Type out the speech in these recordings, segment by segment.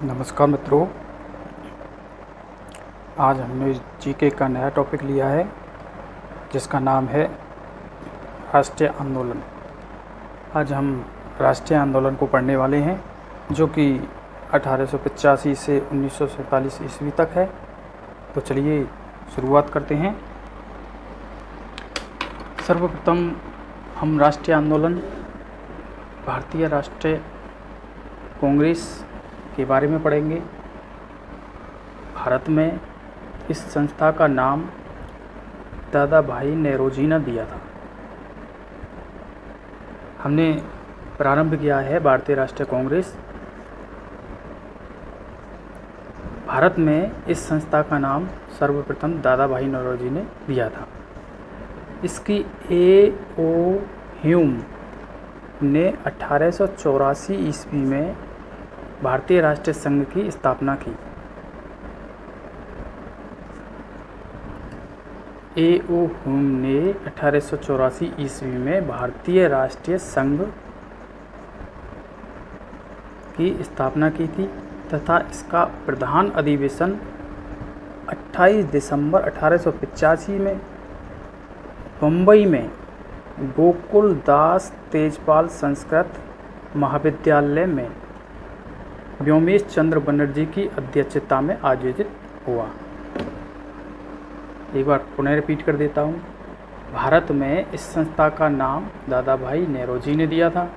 नमस्कार मित्रों, आज हमने जीके का नया टॉपिक लिया है जिसका नाम है राष्ट्रीय आंदोलन। आज हम राष्ट्रीय आंदोलन को पढ़ने वाले हैं जो कि 1885 से 1947 ईस्वी तक है। तो चलिए शुरुआत करते हैं। सर्वप्रथम हम राष्ट्रीय आंदोलन भारतीय राष्ट्रीय कांग्रेस के बारे में पढ़ेंगे। भारत में इस संस्था का नाम दादा भाई नौरोजी ने दिया था। हमने प्रारंभ किया है भारतीय राष्ट्रीय कांग्रेस। भारत में इस संस्था का नाम सर्वप्रथम दादा भाई नौरोजी ने दिया था। इसकी A.O. ह्यूम ने 1884 ईस्वी में भारतीय राष्ट्रीय संघ की स्थापना की। A.O. ह्यूम ने 1884 ईस्वी में भारतीय राष्ट्रीय संघ की स्थापना की थी तथा इसका प्रधान अधिवेशन 28 दिसंबर 1885 में बम्बई में गोकुल दास तेजपाल संस्कृत महाविद्यालय में व्योमेश चंद्र बनर्जी की अध्यक्षता में आयोजित हुआ। एक बार पुनः रिपीट कर देता हूँ। भारत में इस संस्था का नाम दादा भाई नौरोजी ने दिया था।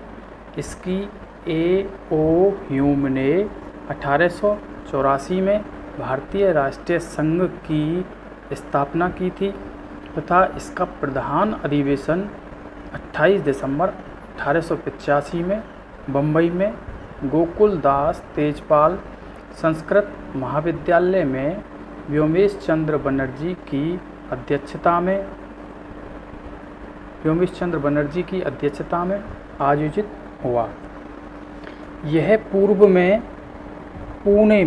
इसकी A.O. ह्यूम ने 1884 में भारतीय राष्ट्रीय संघ की स्थापना की थी तथा इसका प्रधान अधिवेशन 28 दिसंबर 1885 में बम्बई में गोकुल दास तेजपाल संस्कृत महाविद्यालय में व्योमेश चंद्र बनर्जी की अध्यक्षता में आयोजित हुआ। यह पूर्व में पुणे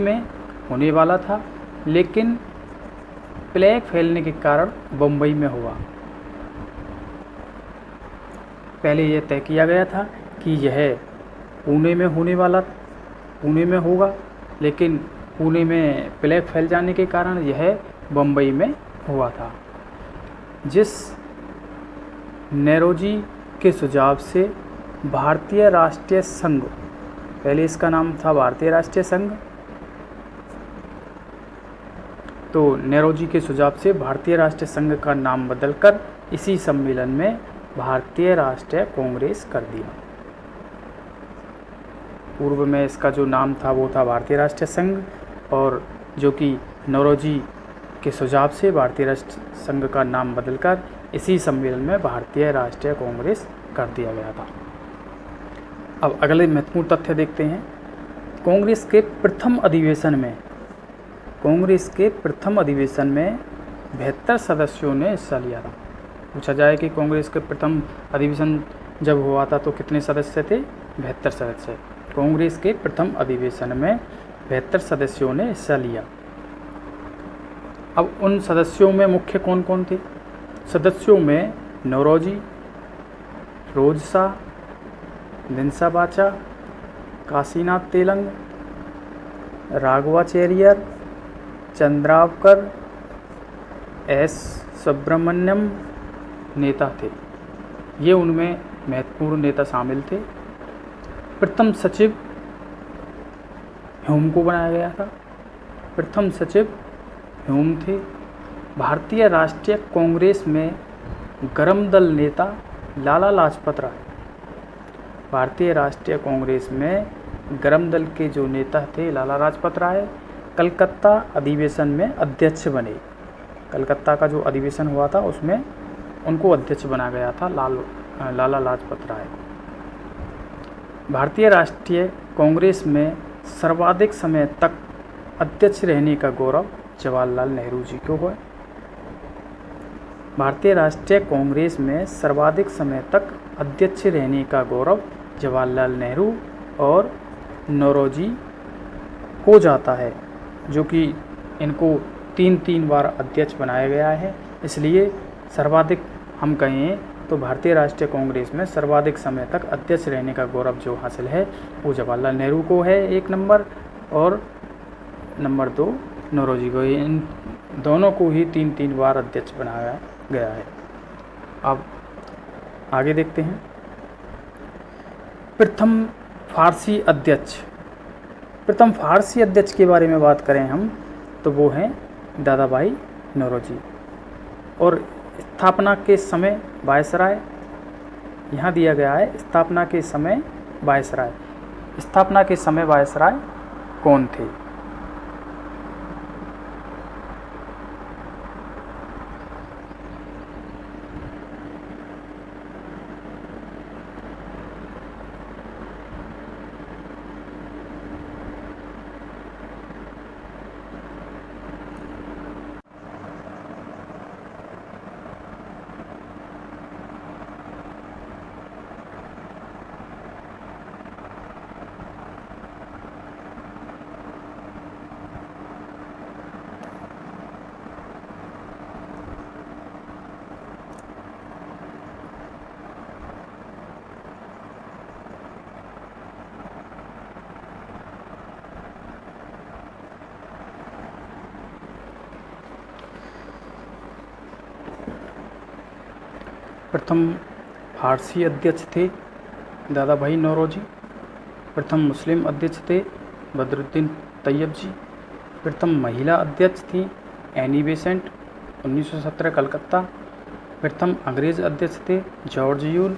में होने वाला था, लेकिन प्लेग फैलने के कारण बम्बई में हुआ। पहले यह तय किया गया था कि यह पुणे में होगा, लेकिन पुणे में प्लेग फैल जाने के कारण यह बम्बई में हुआ था। जिस नौरोजी के सुझाव से भारतीय राष्ट्रीय संघ, पहले इसका नाम था भारतीय राष्ट्रीय संघ, तो नौरोजी के सुझाव से भारतीय राष्ट्रीय संघ का नाम बदलकर इसी सम्मेलन में भारतीय राष्ट्रीय कांग्रेस कर दिया। पूर्व में इसका जो नाम था वो था भारतीय राष्ट्रीय संघ, और जो कि नौरोजी के सुझाव से भारतीय राष्ट्रीय संघ का नाम बदलकर इसी सम्मेलन में भारतीय राष्ट्रीय कांग्रेस कर दिया गया था। अब अगले महत्वपूर्ण तथ्य देखते हैं। कांग्रेस के प्रथम अधिवेशन में 72 सदस्यों ने हिस्सा लिया था। पूछा जाए कि कांग्रेस के प्रथम अधिवेशन जब हुआ था तो कितने सदस्य थे? 72 सदस्य। कांग्रेस के प्रथम अधिवेशन में 72 सदस्यों ने हिस्सा लिया। अब उन सदस्यों में मुख्य कौन कौन थे? सदस्यों में नौरोजी, फिरोज शाह, दिनसा बाचा, काशीनाथ तेलंग, राघवाचार्य, चंद्रावकर, S. सुब्रमण्यम नेता थे। ये उनमें महत्वपूर्ण नेता शामिल थे। प्रथम सचिव ह्यूम को बनाया गया था। प्रथम सचिव ह्यूम थे। भारतीय राष्ट्रीय कांग्रेस में गरम दल नेता लाला लाजपत राय। भारतीय राष्ट्रीय कांग्रेस में गरम दल के जो नेता थे लाला लाजपत राय कलकत्ता अधिवेशन में अध्यक्ष बने। कलकत्ता का जो अधिवेशन हुआ था उसमें उनको अध्यक्ष बनाया गया था लाला लाजपत राय। भारतीय राष्ट्रीय कांग्रेस में सर्वाधिक समय तक अध्यक्ष रहने का गौरव जवाहरलाल नेहरू जी को है। भारतीय राष्ट्रीय कांग्रेस में सर्वाधिक समय तक अध्यक्ष रहने का गौरव जवाहरलाल नेहरू और नौरोजी को जाता है, जो कि इनको 3 बार अध्यक्ष बनाया गया है। इसलिए सर्वाधिक हम कहें तो भारतीय राष्ट्रीय कांग्रेस में सर्वाधिक समय तक अध्यक्ष रहने का गौरव जो हासिल है वो जवाहरलाल नेहरू को है 1 नंबर, और नंबर 2 नौरोजी को। इन दोनों को ही 3-3 बार अध्यक्ष बनाया गया है। अब आगे देखते हैं। प्रथम फारसी अध्यक्ष के बारे में बात करें हम तो वो हैं दादा भाई नौरोजी। और स्थापना के समय वायसराय यहाँ दिया गया है। स्थापना के समय वायसराय कौन थे? प्रथम फारसी अध्यक्ष थे दादा भाई नौरोजी। प्रथम मुस्लिम अध्यक्ष थे बदरुद्दीन तैयब जी। प्रथम महिला अध्यक्ष थी एनी बेसेंट 1917 कलकत्ता। प्रथम अंग्रेज अध्यक्ष थे जॉर्ज यूल।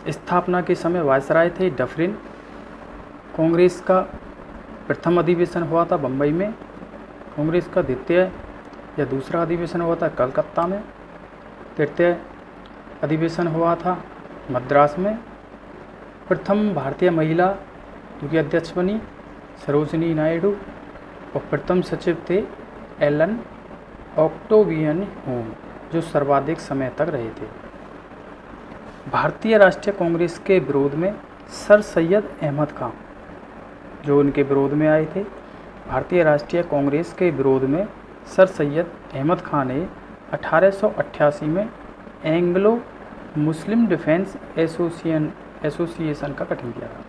स्थापना के समय वायसराय थे डफरिन। कांग्रेस का प्रथम अधिवेशन हुआ था बम्बई में। कांग्रेस का द्वितीय या दूसरा अधिवेशन हुआ था कलकत्ता में। तृतीय अधिवेशन हुआ था मद्रास में। प्रथम भारतीय महिला जो कि अध्यक्ष बनी सरोजिनी नायडू, और प्रथम सचिव थे एलन ऑक्टेवियन होम जो सर्वाधिक समय तक रहे थे। भारतीय राष्ट्रीय कांग्रेस के विरोध में सर सैयद अहमद खां जो उनके विरोध में आए थे। भारतीय राष्ट्रीय कांग्रेस के विरोध में सर सैयद अहमद खां ने 1888 में एंग्लो मुस्लिम डिफेंस एसोसिएशन का गठन किया था।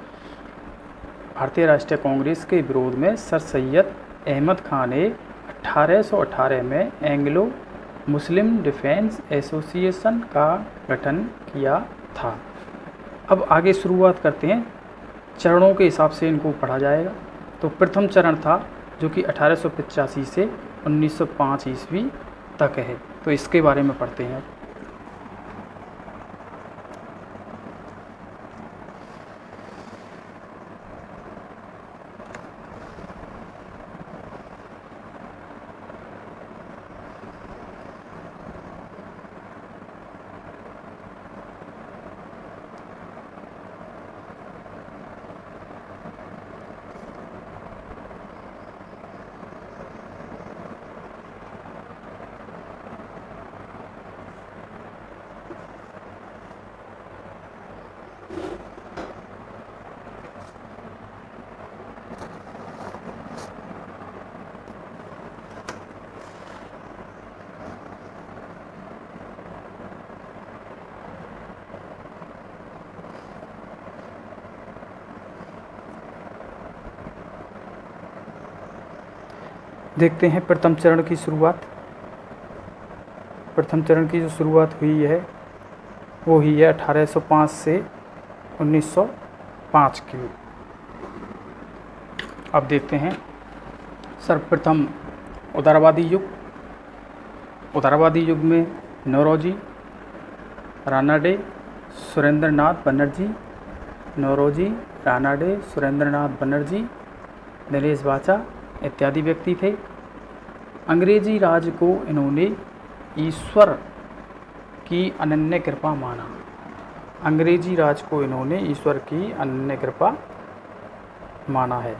भारतीय राष्ट्रीय कांग्रेस के विरोध में सर सैयद अहमद खां ने 1818 में एंग्लो मुस्लिम डिफेंस एसोसिएशन का गठन किया था। अब आगे शुरुआत करते हैं। चरणों के हिसाब से इनको पढ़ा जाएगा। तो प्रथम चरण था जो कि 1885 से 1905 ईस्वी तक है, तो इसके बारे में पढ़ते हैं। देखते हैं प्रथम चरण की शुरुआत। प्रथम चरण की जो शुरुआत हुई है वो हुई है 1805 से 1905 की। अब देखते हैं सर्वप्रथम उदारवादी युग। उदारवादी युग में नौरोजी, रानाडे, सुरेंद्रनाथ बनर्जी, नौरोजी, रानाडे, सुरेंद्रनाथ बनर्जी, नरेश बाचा इत्यादि व्यक्ति थे। अंग्रेजी राज को इन्होंने ईश्वर की अनन्य कृपा माना। अंग्रेजी राज को इन्होंने ईश्वर की अनन्य कृपा माना है।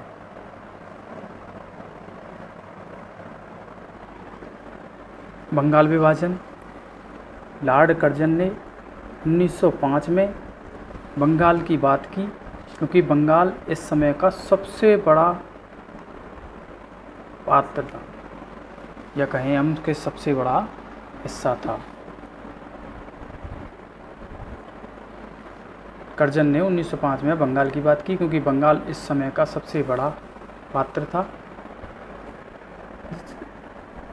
बंगाल विभाजन। लॉर्ड कर्जन ने 1905 में बंगाल की बात की, क्योंकि बंगाल इस समय का सबसे बड़ा पात्र था, या कहें हम कि सबसे बड़ा हिस्सा था। कर्जन ने 1905 में बंगाल की बात की, क्योंकि बंगाल इस समय का सबसे बड़ा पात्र था।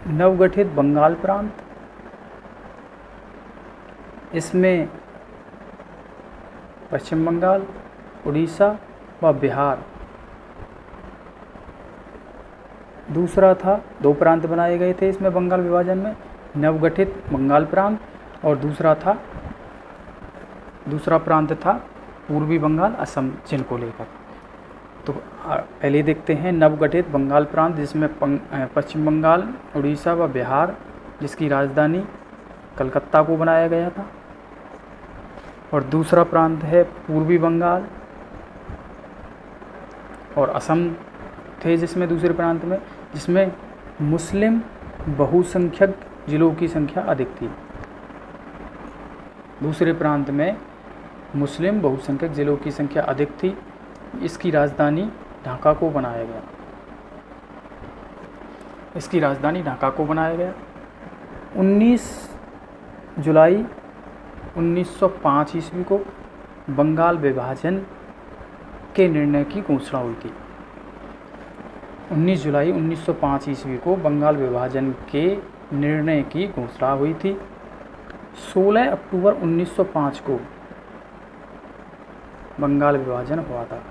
नवगठित बंगाल प्रांत, इसमें पश्चिम बंगाल, उड़ीसा व बिहार, दूसरा था 2 प्रांत बनाए गए थे इसमें बंगाल विभाजन में, नवगठित बंगाल प्रांत और दूसरा प्रांत था पूर्वी बंगाल असम, जिनको लेकर। तो पहले देखते हैं नवगठित बंगाल प्रांत, जिसमें पश्चिम बंगाल, उड़ीसा व बिहार, जिसकी राजधानी कलकत्ता को बनाया गया था। और दूसरा प्रांत है पूर्वी बंगाल और असम थे जिसमें दूसरे प्रांत में, जिसमें मुस्लिम बहुसंख्यक जिलों की संख्या अधिक थी। दूसरे प्रांत में मुस्लिम बहुसंख्यक जिलों की संख्या अधिक थी। इसकी राजधानी ढाका को बनाया गया। 19 जुलाई 1905 ईस्वी को बंगाल विभाजन के निर्णय की घोषणा हुई थी। 19 जुलाई 1905 ईस्वी को बंगाल विभाजन के निर्णय की घोषणा हुई थी। 16 अक्टूबर 1905 को बंगाल विभाजन हुआ था।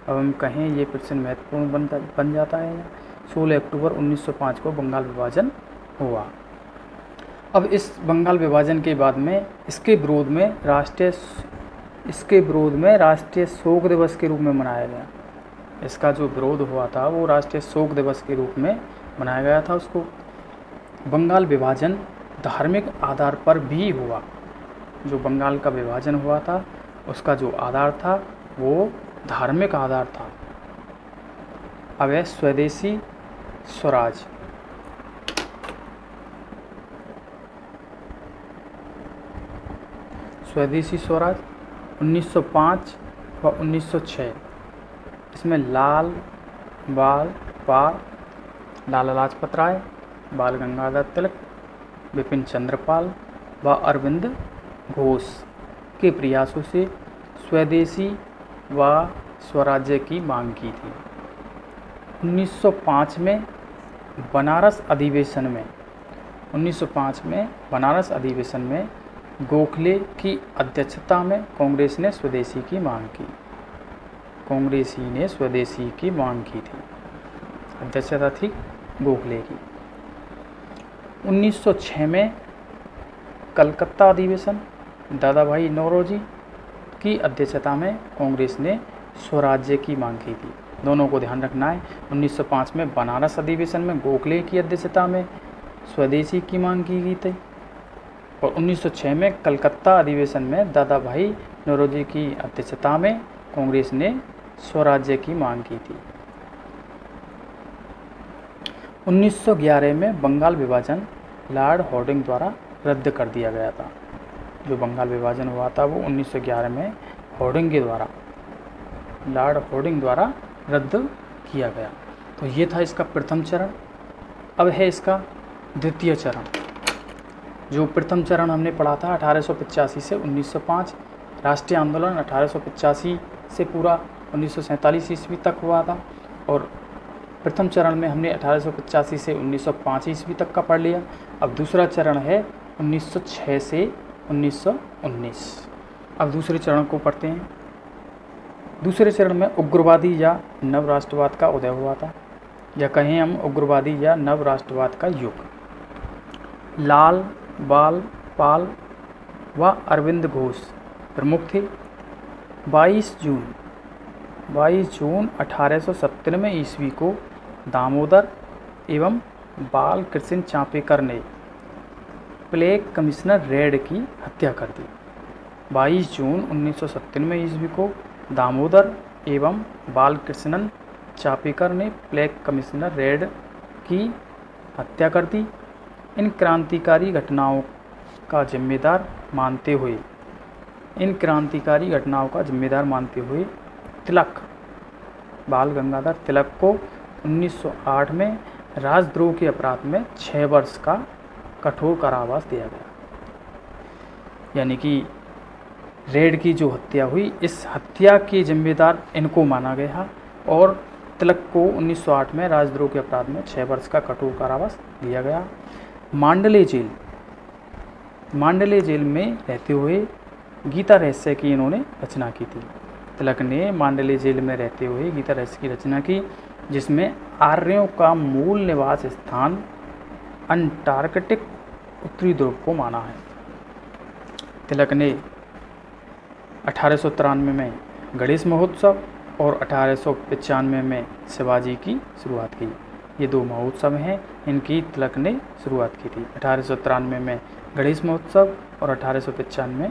अब हम कहें ये प्रश्न महत्वपूर्ण बन जाता है। 16 अक्टूबर 1905 को बंगाल विभाजन हुआ। अब इस बंगाल विभाजन के बाद में इसके विरोध में राष्ट्रीय शोक दिवस के रूप में मनाया गया। इसका जो विरोध हुआ था वो राष्ट्रीय शोक दिवस के रूप में मनाया गया था उसको। बंगाल विभाजन धार्मिक आधार पर भी हुआ। जो बंगाल का विभाजन हुआ था उसका जो आधार था वो धार्मिक आधार था। अब है स्वदेशी स्वराज। स्वदेशी स्वराज 1905 व 1906, इसमें लाला लाजपत राय, बाल गंगाधर तिलक, बिपिन चंद्रपाल व अरविंद घोष के प्रयासों से स्वदेशी व स्वराज्य की मांग की थी। 1905 में बनारस अधिवेशन में गोखले की अध्यक्षता में कांग्रेस ने स्वदेशी की मांग की थी। अध्यक्षता थी गोखले की। 1906 में कलकत्ता अधिवेशन दादा भाई नौरोजी की अध्यक्षता में कांग्रेस ने स्वराज्य की मांग की थी। दोनों को ध्यान रखना है। 1905 में बनारस अधिवेशन में गोखले की अध्यक्षता में स्वदेशी की मांग की गई थी और 1906 में कलकत्ता अधिवेशन में दादा भाई नौरोजी की अध्यक्षता में कांग्रेस ने स्वराज्य की मांग की थी। 1911 में बंगाल विभाजन लॉर्ड हार्डिंग द्वारा रद्द कर दिया गया था। जो बंगाल विभाजन हुआ था वो 1911 में लॉर्ड हार्डिंग द्वारा रद्द किया गया। तो ये था इसका प्रथम चरण। अब है इसका द्वितीय चरण। जो प्रथम चरण हमने पढ़ा था 1885 से 1905, राष्ट्रीय आंदोलन 1885 से पूरा 1947 ईस्वी तक हुआ था और प्रथम चरण में हमने 1885 से 1905 ईस्वी तक का पढ़ लिया। अब दूसरा चरण है 1906 से 1919। अब दूसरे चरण को पढ़ते हैं। दूसरे चरण में उग्रवादी या नव राष्ट्रवाद का उदय हुआ था, या कहें हम उग्रवादी या नव राष्ट्रवाद का युग। लाल बाल पाल व अरविंद घोष प्रमुख थे। 22 जून 1897 ईस्वी को दामोदर एवं बाल कृष्ण चापेकर ने प्लेग कमिश्नर रेड की हत्या कर दी। 22 जून 1997 ईस्वी को दामोदर एवं बाल कृष्णन चापेकर ने प्लेग कमिश्नर रेड की हत्या कर दी। इन क्रांतिकारी घटनाओं का जिम्मेदार मानते हुए तिलक, बाल गंगाधर तिलक को 1908 में राजद्रोह के अपराध में 6 वर्ष का कठोर कारावास दिया गया। यानी कि रेड की जो हत्या हुई, इस हत्या के जिम्मेदार इनको माना गया और तिलक को 1908 में राजद्रोह के अपराध में 6 वर्ष का कठोर कारावास दिया गया। मांडले जेल में रहते हुए गीता रहस्य की इन्होंने रचना की थी। तिलक ने मांडले जेल में रहते हुए गीता रहस्य की रचना की, जिसमें आर्यों का मूल निवास स्थान अंटार्कटिक उत्तरी ध्रुव को माना है। तिलक ने 1893 में गणेश महोत्सव और 1895 में शिवाजी की शुरुआत की। ये 2 महोत्सव हैं, इनकी तिलक ने शुरुआत की थी। 1893 में गणेश महोत्सव और 1895 में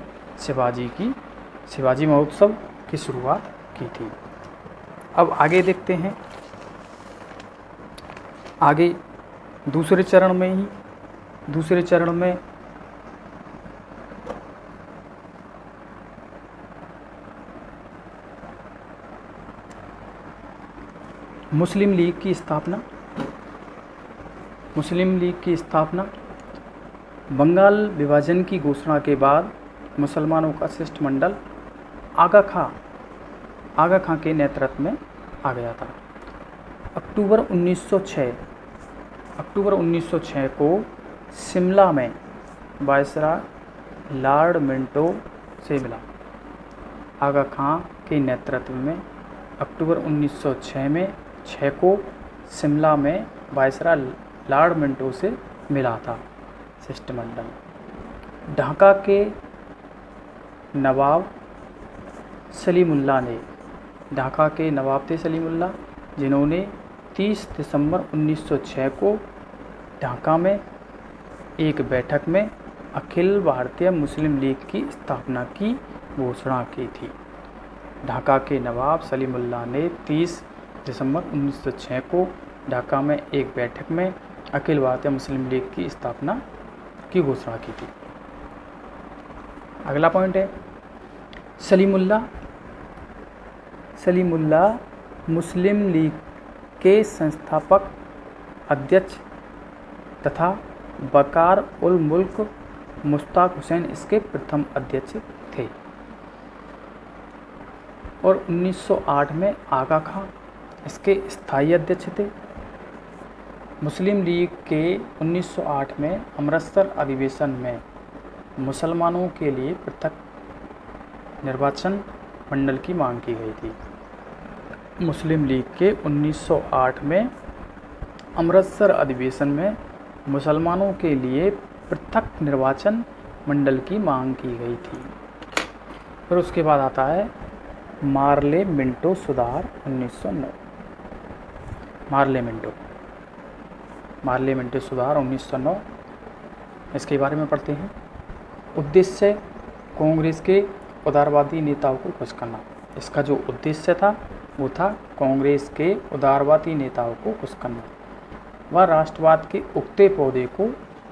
शिवाजी महोत्सव की शुरुआत की थी। अब आगे देखते हैं, आगे दूसरे चरण में मुस्लिम लीग की स्थापना बंगाल विभाजन की घोषणा के बाद मुसलमानों का शिष्टमंडल आगा खां के नेतृत्व में आ गया था। अक्टूबर 1906 को शिमला में वायसराय लॉर्ड मिंटो से मिला। आगा खां के नेतृत्व में अक्टूबर 1906 को शिमला में वायसराय लॉर्ड मिंटो से मिला था शिष्टमंडल। ढाका के नवाब थे सलीमुल्लाह, जिन्होंने 30 दिसंबर 1906 को ढाका में एक बैठक में अखिल भारतीय मुस्लिम लीग की स्थापना की घोषणा की थी। ढाका के नवाब सलीमुल्लाह ने 30 दिसंबर 1906 को ढाका में एक बैठक में अखिल भारतीय मुस्लिम लीग की स्थापना की घोषणा की थी। अगला पॉइंट है सलीमुल्लाह मुस्लिम लीग के संस्थापक अध्यक्ष तथा बकार उल मुल्क मुश्ताक हुसैन इसके प्रथम अध्यक्ष थे और 1908 में आगा खां इसके स्थायी अध्यक्ष थे। मुस्लिम लीग के 1908 में अमृतसर अधिवेशन में मुसलमानों के लिए पृथक निर्वाचन मंडल की मांग की गई थी। मुस्लिम लीग के 1908 में अमृतसर अधिवेशन में मुसलमानों के लिए पृथक निर्वाचन मंडल की मांग की गई थी। फिर उसके बाद आता है मार्ले मिंटो सुधार 1909। मार्ले मिंटो सुधार 1909, इसके बारे में पढ़ते हैं। उद्देश्य कांग्रेस के उदारवादी नेताओं को खुश करना। इसका जो उद्देश्य था वो था कांग्रेस के उदारवादी नेताओं को खुश करना व राष्ट्रवाद के उगते पौधे को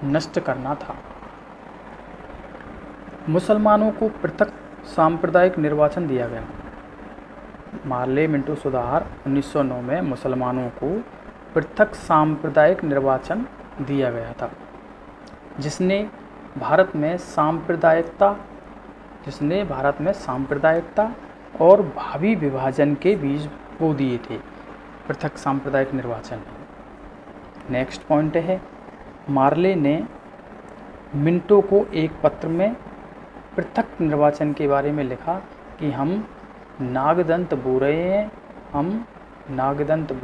नष्ट करना था। मुसलमानों को पृथक सांप्रदायिक निर्वाचन दिया गया। मार्ले मिंटो सुधार 1909 में मुसलमानों को पृथक सांप्रदायिक निर्वाचन दिया गया था, जिसने भारत में सांप्रदायिकता और भावी विभाजन के बीज बो दिए थे। पृथक सांप्रदायिक निर्वाचन। नेक्स्ट पॉइंट है मार्ले ने मिंटो को एक पत्र में पृथक निर्वाचन के बारे में लिखा कि हम नागदंत बो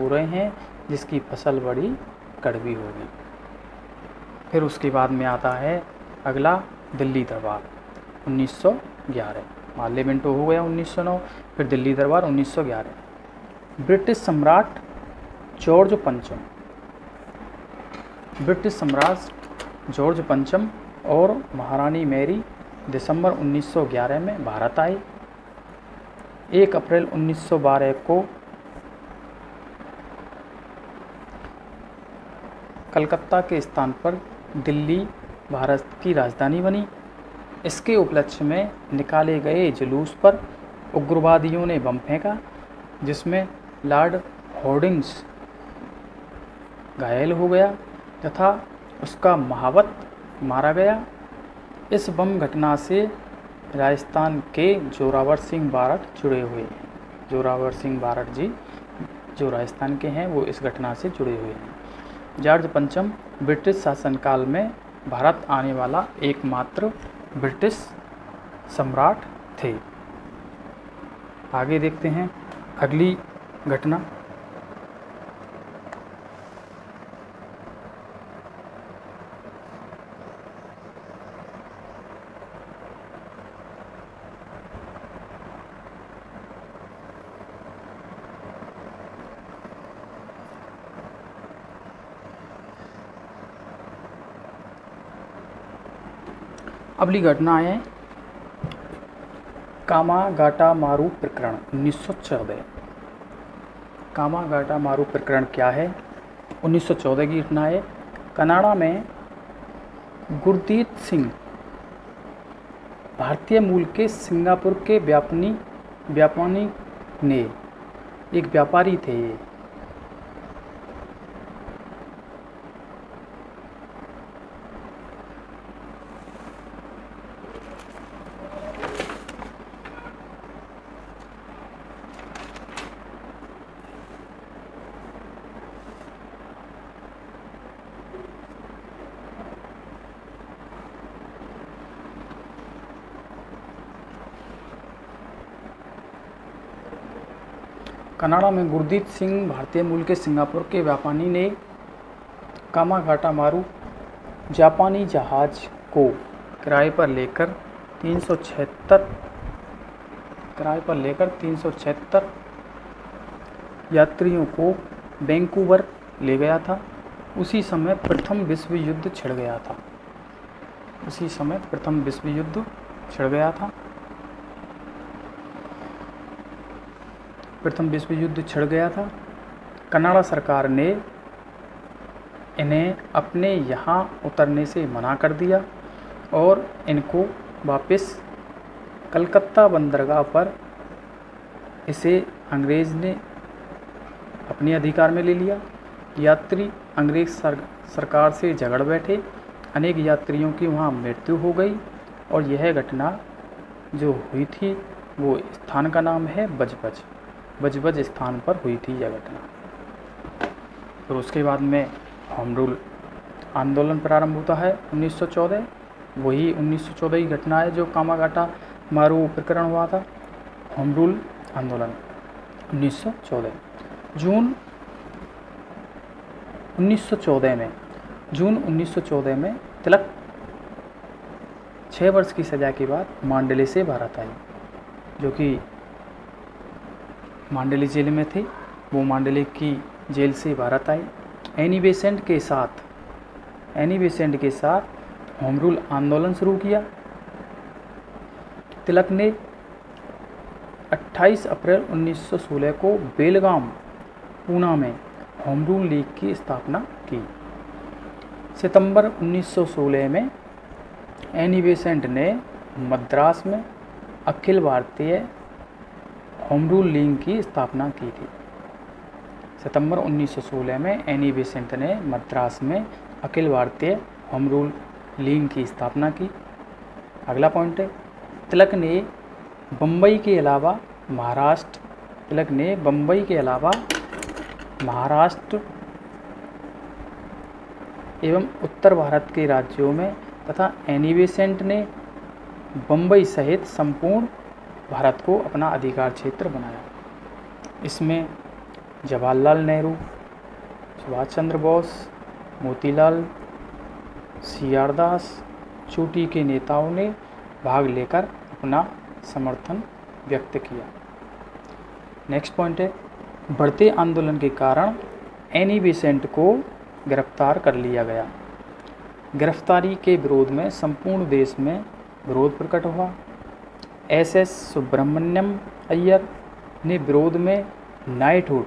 रहे हैं जिसकी फसल बड़ी कड़वी होगी। फिर उसके बाद में आता है अगला दिल्ली दरबार 1911। मार्ले मिंटो हो गया 1909, फिर दिल्ली दरबार 1911। ब्रिटिश सम्राट जॉर्ज पंचम और महारानी मैरी दिसंबर 1911 में भारत आए। 1 अप्रैल 1912 को कलकत्ता के स्थान पर दिल्ली भारत की राजधानी बनी। इसके उपलक्ष्य में निकाले गए जुलूस पर उग्रवादियों ने बम फेंका, जिसमें लॉर्ड हॉर्डिंग्स घायल हो गया तथा उसका महावत मारा गया। इस बम घटना से राजस्थान के जोरावर सिंह बारठ जुड़े हुए हैं। जोरावर सिंह बारठ जी जो राजस्थान के हैं वो इस घटना से जुड़े हुए हैं। जॉर्ज पंचम ब्रिटिश शासनकाल में भारत आने वाला एकमात्र ब्रिटिश सम्राट थे। आगे देखते हैं अगली घटना। अगली घटना है कामागाटा मारू प्रकरण 1914। कामागाटा मारू प्रकरण क्या है? 1914 की घटना है। कनाडा में गुरदीत सिंह भारतीय मूल के सिंगापुर के व्यापारी ने एक व्यापारी थे ये। कनाडा में गुरदीत सिंह भारतीय मूल के सिंगापुर के व्यापारी ने कामागाटा मारू जापानी जहाज को किराए पर लेकर 376 यात्रियों को वैंकूवर ले गया था। उसी समय प्रथम विश्व युद्ध छिड़ गया था। कनाडा सरकार ने इन्हें अपने यहाँ उतरने से मना कर दिया और इनको वापस कलकत्ता बंदरगाह पर इसे अंग्रेज़ ने अपने अधिकार में ले लिया। यात्री अंग्रेज सरकार से झगड़ बैठे। अनेक यात्रियों की वहाँ मृत्यु हो गई और यह घटना जो हुई थी वो स्थान का नाम है बजबज स्थान पर हुई थी यह घटना। फिर उसके बाद में होम रूल आंदोलन प्रारंभ होता है 1914। वही 1914 की घटना है जो कामागाटा मारू प्रकरण हुआ था। होम रूल आंदोलन 1914 जून 1914 में तिलक 6 वर्ष की सज़ा के बाद मांडले से भारत आई, जो कि मांडले जेल में थे। वो मांडले की जेल से भारत आई। एनी बेसेंट के साथ होम रूल आंदोलन शुरू किया। तिलक ने 28 अप्रैल 1916 को बेलगाम पूना में होम रूल लीग की स्थापना की। सितंबर 1916 में एनी बेसेंट ने मद्रास में Akhil Bharatiya home rule league की स्थापना की थी। सितंबर 1916 में एनी बेसेंट ने मद्रास में Akhil Bharatiya home rule league की स्थापना की। अगला पॉइंट है तिलक ने बम्बई के अलावा महाराष्ट्र एवं उत्तर भारत के राज्यों में तथा एनी बेसेंट ने बम्बई सहित संपूर्ण भारत को अपना अधिकार क्षेत्र बनाया। इसमें जवाहरलाल नेहरू, सुभाष चंद्र बोस, मोतीलाल, सीआर दास, चोटी के नेताओं ने भाग लेकर अपना समर्थन व्यक्त किया। नेक्स्ट पॉइंट है बढ़ते आंदोलन के कारण एनी बेसेंट को गिरफ्तार कर लिया गया। गिरफ्तारी के विरोध में संपूर्ण देश में विरोध प्रकट हुआ। एसएस सुब्रमण्यम अय्यर ने विरोध में नाइटहुड,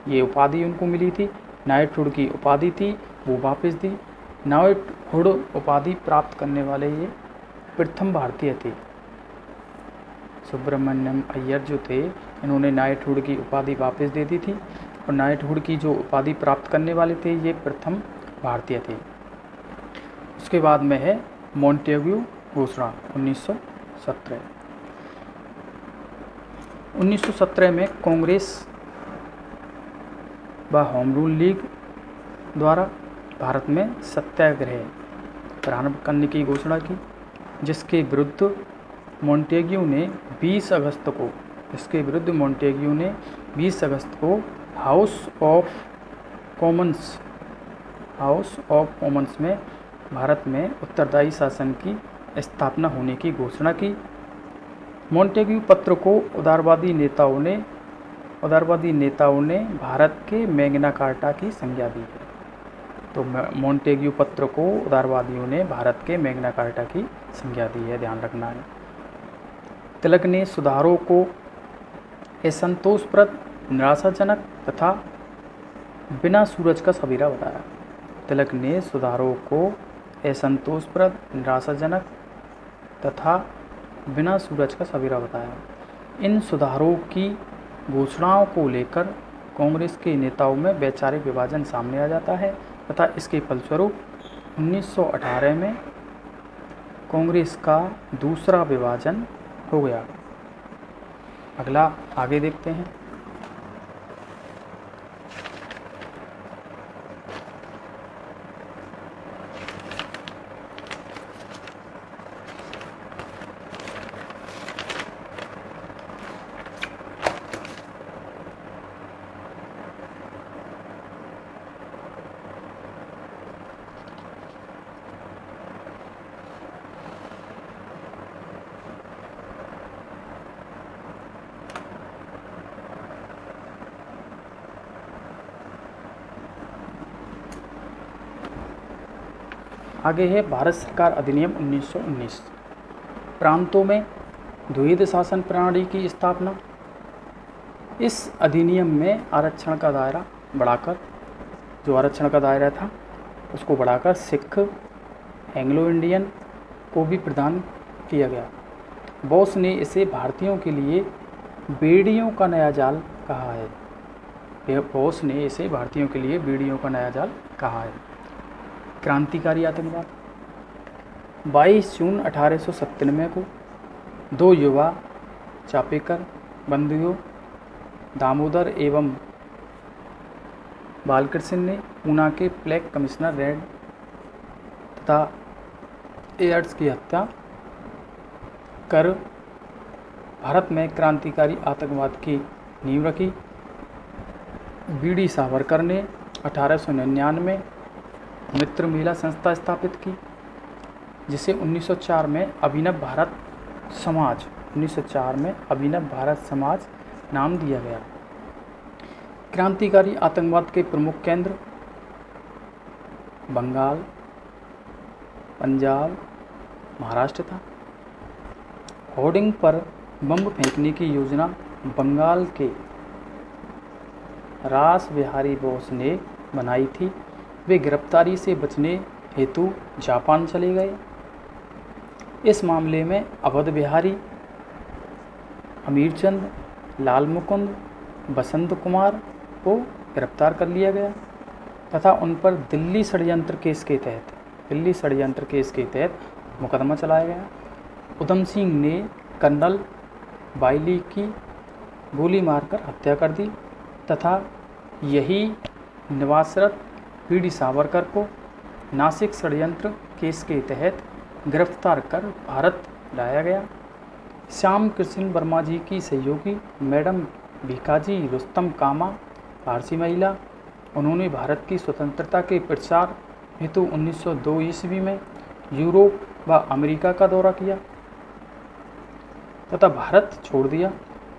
ये उपाधि उनको मिली थी, नाइटहुड की उपाधि थी वो वापस दी। नाइटहुड उपाधि प्राप्त करने वाले ये प्रथम भारतीय थे। सुब्रमण्यम अय्यर जो थे इन्होंने नाइटहुड की उपाधि वापस दे दी थी और नाइटहुड की जो उपाधि प्राप्त करने वाले थे ये प्रथम भारतीय थे। उसके बाद में है मॉन्टेग्यू घोषणा 1917 1917 में कांग्रेस व होम रूल लीग द्वारा भारत में सत्याग्रह प्रारंभ करने की घोषणा की, जिसके विरुद्ध मॉन्टेग्यू ने 20 अगस्त को हाउस ऑफ कॉमन्स में भारत में उत्तरदायी शासन की स्थापना होने की घोषणा की। मॉन्टेग्यू पत्र को उदारवादी नेताओं ने भारत के मैग्ना कार्टा की संज्ञा दी है। तो मॉन्टेग्यू पत्र को उदारवादियों ने भारत के मैग्ना कार्टा की संज्ञा दी है, ध्यान रखना है। तिलक ने सुधारों को असंतोषप्रद, निराशाजनक तथा बिना सूरज का सवेरा बताया। तिलक ने सुधारों को असंतोषप्रद, निराशाजनक तथा बिना सूरज का सवेरा बताया। इन सुधारों की घोषणाओं को लेकर कांग्रेस के नेताओं में वैचारिक विभाजन सामने आ जाता है तथा इसके फलस्वरूप 1918 में कांग्रेस का दूसरा विभाजन हो गया। अगला आगे देखते हैं। आगे है भारत सरकार अधिनियम 1919। प्रांतों में द्वैध शासन प्रणाली की स्थापना। इस अधिनियम में आरक्षण का दायरा बढ़ाकर, जो आरक्षण का दायरा था उसको बढ़ाकर सिख, एंग्लो इंडियन को भी प्रदान किया गया। बोस ने इसे भारतीयों के लिए बेड़ियों का नया जाल कहा है। बोस ने इसे भारतीयों के लिए बेड़ियों का नया जाल कहा है। क्रांतिकारी आतंकवाद। 22 जून 1897 को 2 युवा चापेकर बंदियों दामोदर एवं बालकृष्ण ने पूना के प्लेग कमिश्नर रेड तथा एयर्स की हत्या कर भारत में क्रांतिकारी आतंकवाद की नींव रखी। बीडी सावरकर ने 1899 में मित्र मेला संस्था स्थापित की, जिसे 1904 में अभिनव भारत समाज नाम दिया गया। क्रांतिकारी आतंकवाद के प्रमुख केंद्र बंगाल, पंजाब, महाराष्ट्र था। होर्डिंग पर बम फेंकने की योजना बंगाल के रास बिहारी बोस ने बनाई थी। वे गिरफ्तारी से बचने हेतु जापान चले गए। इस मामले में अवध बिहारी, अमीरचंद, लाल मुकुंद, बसंत कुमार को गिरफ्तार कर लिया गया तथा उन पर दिल्ली षड्यंत्र केस के तहत मुकदमा चलाया गया। उधम सिंह ने कर्नल बाइली की गोली मारकर हत्या कर दी तथा यही निवासरत बीडी सावरकर को नासिक षड्यंत्र केस के तहत गिरफ्तार कर भारत लाया गया। श्याम कृष्ण वर्मा जी की सहयोगी मैडम भीकाजी रुस्तम कामा पारसी महिला, उन्होंने भारत की स्वतंत्रता के प्रचार हेतु 1902 ईस्वी में यूरोप व अमेरिका का दौरा किया तथा भारत छोड़ दिया।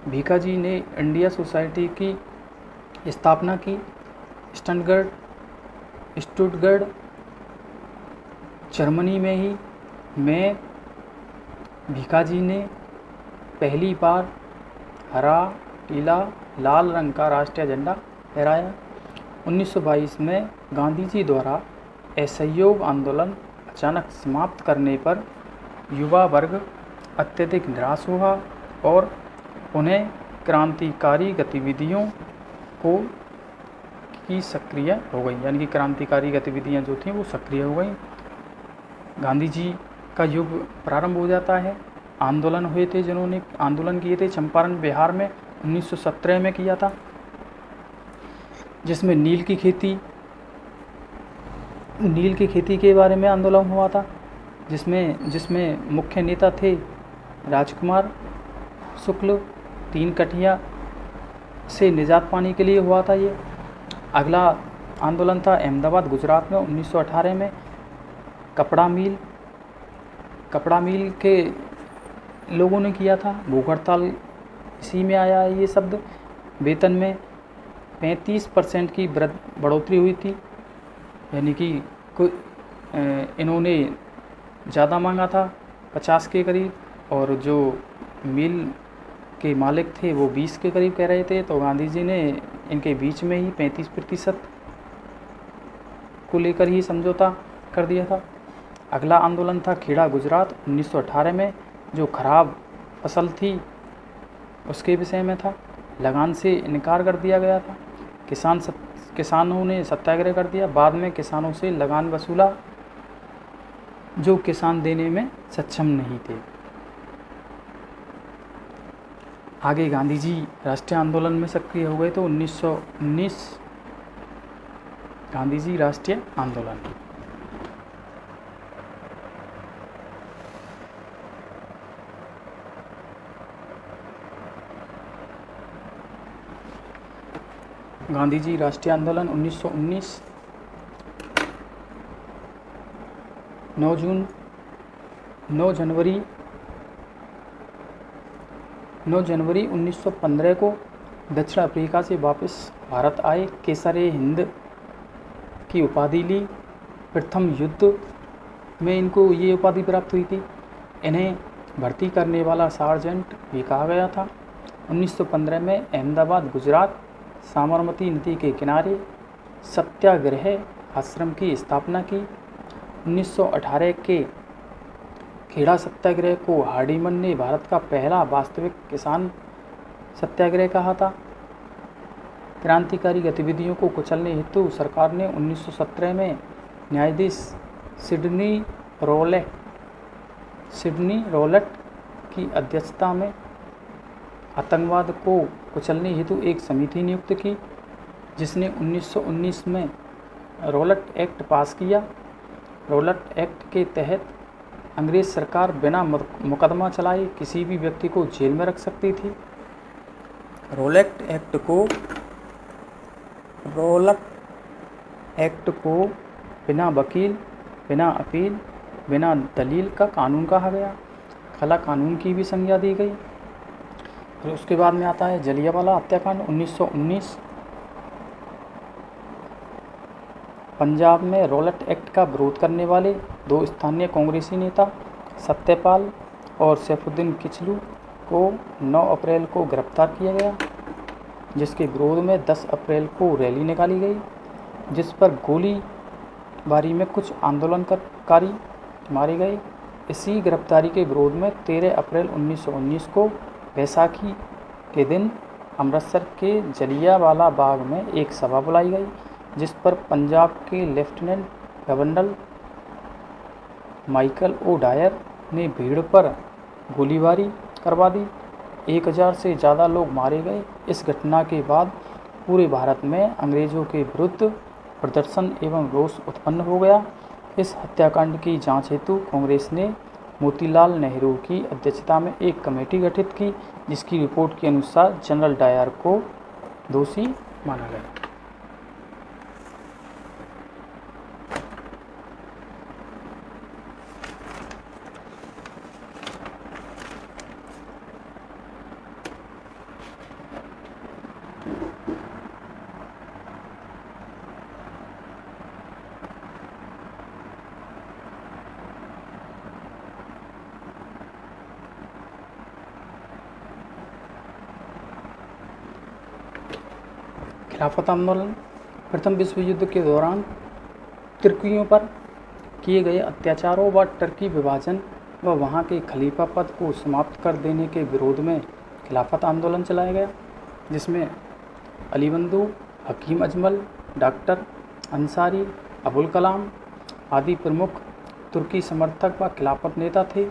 भीकाजी ने इंडिया सोसाइटी की स्थापना की। स्टुटगर्ड जर्मनी में भीकाजी ने पहली बार हरा, पीला, लाल रंग का राष्ट्रीय झंडा लहराया। 1922 में गांधी जी द्वारा असहयोग आंदोलन अचानक समाप्त करने पर युवा वर्ग अत्यधिक निराश हुआ और उन्हें क्रांतिकारी गतिविधियों की सक्रिय हो गई, यानी कि क्रांतिकारी गतिविधियां जो थीं वो सक्रिय हो गई। गांधी जी का युग प्रारंभ हो जाता है। आंदोलन हुए थे, जिन्होंने आंदोलन किए थे चंपारण बिहार में 1917 में किया था, जिसमें नील की खेती के बारे में आंदोलन हुआ था, जिसमें मुख्य नेता थे राजकुमार शुक्ल। 3 कठिया से निजात पाने के लिए हुआ था ये। अगला आंदोलन था अहमदाबाद गुजरात में 1918 में। कपड़ा मिल के लोगों ने किया था। भूख हड़ताल इसी में आया है ये शब्द। वेतन में 35% की बढ़ोतरी हुई थी, यानी कि इन्होंने ज़्यादा मांगा था 50 के करीब, और जो मिल के मालिक थे वो 20 के करीब कह रहे थे। तो गांधी जी ने इनके बीच में ही 35% को लेकर ही समझौता कर दिया था। अगला आंदोलन था खेड़ा गुजरात 1918 में, जो खराब फसल थी उसके विषय में था। लगान से इनकार कर दिया गया था। किसानों ने सत्याग्रह कर दिया। बाद में किसानों से लगान वसूला जो किसान देने में सक्षम नहीं थे। आगे गांधी जी राष्ट्रीय आंदोलन में सक्रिय हो गए तो 1919 गांधी जी राष्ट्रीय आंदोलन। गांधी जी राष्ट्रीय आंदोलन 1919 9 जनवरी 1915 को दक्षिण अफ्रीका से वापस भारत आए। केसरे हिंद की उपाधि ली। प्रथम युद्ध में इनको ये उपाधि प्राप्त हुई थी। इन्हें भर्ती करने वाला सार्जेंट भी कहा गया था। 1915 में अहमदाबाद गुजरात साबरमती नदी के किनारे सत्याग्रह आश्रम की स्थापना की। 1918 के खेड़ा सत्याग्रह को हार्डिमन ने भारत का पहला वास्तविक किसान सत्याग्रह कहा था। क्रांतिकारी गतिविधियों को कुचलने हेतु सरकार ने 1917 में न्यायाधीश सिडनी रॉलेट की अध्यक्षता में आतंकवाद को कुचलने हेतु एक समिति नियुक्त की, जिसने 1919 में रॉलेट एक्ट पास किया। रॉलेट एक्ट के तहत अंग्रेज सरकार बिना मुकदमा चलाए किसी भी व्यक्ति को जेल में रख सकती थी। रॉलेट एक्ट को बिना वकील, बिना अपील, बिना दलील का कानून कहा गया। काला कानून की भी संज्ञा दी गई। और उसके बाद में आता है जलियांवाला हत्याकांड 1919। पंजाब में रॉलेट एक्ट का विरोध करने वाले 2 स्थानीय कांग्रेसी नेता सत्यपाल और सैफुद्दीन किचलू को 9 अप्रैल को गिरफ्तार किया गया, जिसके विरोध में 10 अप्रैल को रैली निकाली गई, जिस पर गोलीबारी में कुछ आंदोलनकारी मारे गए। इसी गिरफ्तारी के विरोध में 13 अप्रैल 1919 को बैसाखी के दिन अमृतसर के जलियांवाला बाग में एक सभा बुलाई गई, जिस पर पंजाब के lieutenant governor Michael O'Dwyer ने भीड़ पर गोलीबारी करवा दी। 1000 से ज़्यादा लोग मारे गए। इस घटना के बाद पूरे भारत में अंग्रेज़ों के विरुद्ध प्रदर्शन एवं रोष उत्पन्न हो गया। इस हत्याकांड की जांच हेतु कांग्रेस ने मोतीलाल नेहरू की अध्यक्षता में एक कमेटी गठित की, जिसकी रिपोर्ट के अनुसार जनरल डायर को दोषी माना गया। खिलाफत आंदोलन। प्रथम विश्व युद्ध के दौरान तुर्कियों पर किए गए अत्याचारों व टर्की विभाजन व वहां के खलीफा पद को समाप्त कर देने के विरोध में खिलाफत आंदोलन चलाया गया, जिसमें अली बंधु, हकीम अजमल, डॉक्टर अंसारी, अबुल कलाम आदि प्रमुख तुर्की समर्थक व खिलाफत नेता थे।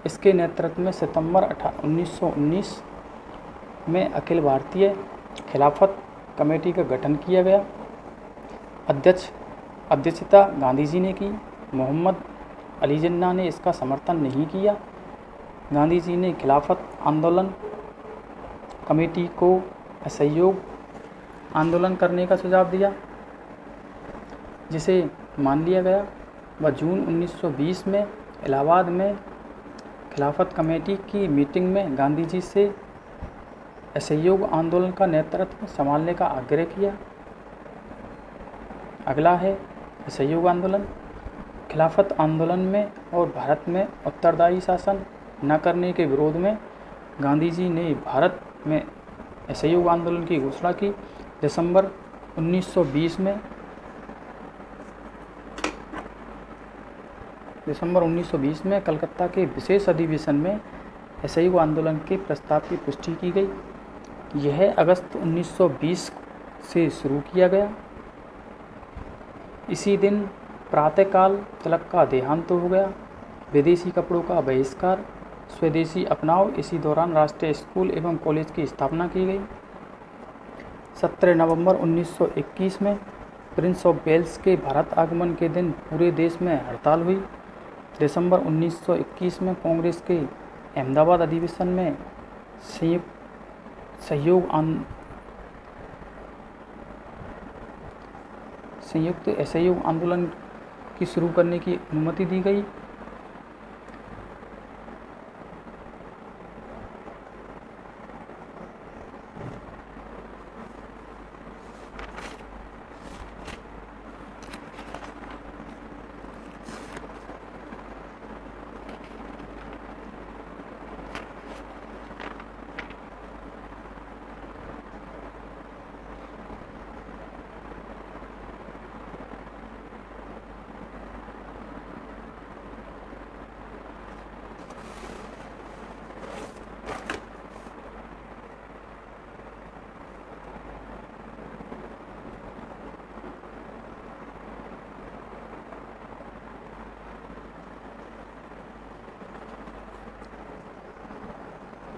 इसके नेतृत्व में सितंबर 1919 में अखिल भारतीय खिलाफत कमेटी का गठन किया गया। अध्यक्षता गांधी जी ने की। मोहम्मद अली जिन्ना ने इसका समर्थन नहीं किया। गांधी जी ने खिलाफत आंदोलन कमेटी को असहयोग आंदोलन करने का सुझाव दिया, जिसे मान लिया गया। वह जून 1920 में इलाहाबाद में खिलाफत कमेटी की मीटिंग में गांधी जी से असहयोग आंदोलन का नेतृत्व संभालने का आग्रह किया। अगला है असहयोग आंदोलन। खिलाफत आंदोलन में और भारत में उत्तरदायी शासन न करने के विरोध में गांधी जी ने भारत में असहयोग आंदोलन की घोषणा की। दिसंबर 1920 में कलकत्ता के विशेष अधिवेशन में असहयोग आंदोलन के प्रस्ताव की पुष्टि की गई। यह अगस्त 1920 से शुरू किया गया। इसी दिन प्रातःकाल तिलक का देहांत हो गया। विदेशी कपड़ों का बहिष्कार, स्वदेशी अपनाओ। इसी दौरान राष्ट्रीय स्कूल एवं कॉलेज की स्थापना की गई। 17 नवंबर 1921 में प्रिंस ऑफ वेल्स के भारत आगमन के दिन पूरे देश में हड़ताल हुई। दिसंबर 1921 में कांग्रेस के अहमदाबाद अधिवेशन में संयुक्त असहयोग आंदोलन की शुरू करने की अनुमति दी गई।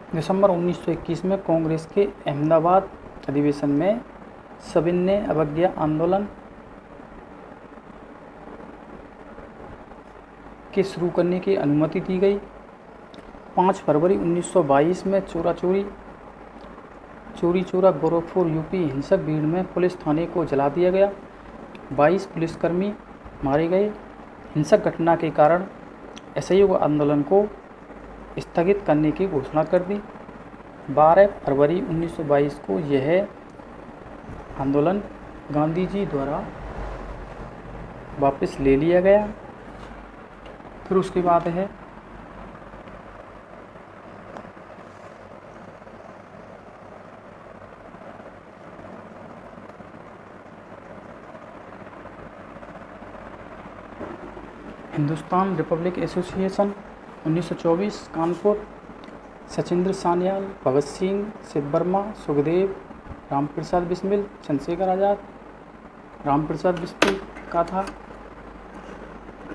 दिसंबर 1921 में कांग्रेस के अहमदाबाद अधिवेशन में सविनय अवज्ञा आंदोलन के शुरू करने की अनुमति दी गई। 5 फरवरी 1922 में चोरी चोरा गोरखपुर यूपी हिंसक भीड़ में पुलिस थाने को जला दिया गया। 22 पुलिसकर्मी मारे गए। हिंसक घटना के कारण असहयोग आंदोलन को स्थगित करने की घोषणा कर दी। 12 फरवरी 1922 को यह आंदोलन गांधी जी द्वारा वापस ले लिया गया। फिर उसके बाद है हिंदुस्तान रिपब्लिक एसोसिएशन 1924 कानपुर। सचिंद्र सान्याल, भगत सिंह, शिव वर्मा, सुखदेव, रामप्रसाद बिस्मिल, चंद्रशेखर आज़ाद। रामप्रसाद बिस्मिल का था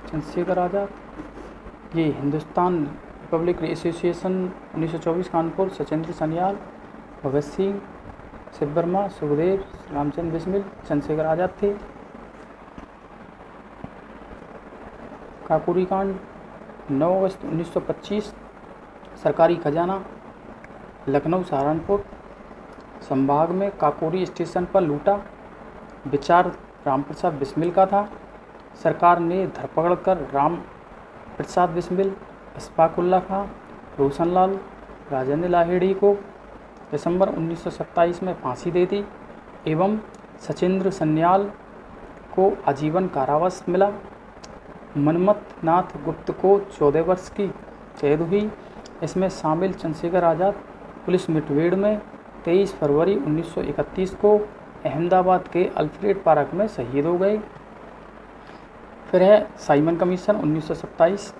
चंद्रशेखर आज़ाद। ये हिंदुस्तान रिपब्लिक एसोसिएशन 1924 कानपुर, सचिंद्र सान्याल, भगत सिंह, शिव वर्मा, सुखदेव, रामचंद्र बिस्मिल, चंद्रशेखर आज़ाद थे। काकोरी कांड 9 अगस्त 1925। सरकारी खजाना लखनऊ सहारनपुर संभाग में काकोरी स्टेशन पर लूटा। विचार रामप्रसाद बिस्मिल का था। सरकार ने धरपकड़ कर राम प्रसाद बिस्मिल, अशफाकुल्ला खां, रोशनलाल, राजेंद्र लाहिड़ी को दिसंबर 1927 में फांसी दे दी एवं सचिंद्र सन्याल को आजीवन कारावास मिला। मनमथ नाथ गुप्त को 14 वर्ष की कैद हुई। इसमें शामिल चंद्रशेखर आज़ाद पुलिस मुठभेड़ में 23 फरवरी 1931 को अहमदाबाद के अल्फ्रेड पार्क में शहीद हो गए। फिर है साइमन कमीशन 1927।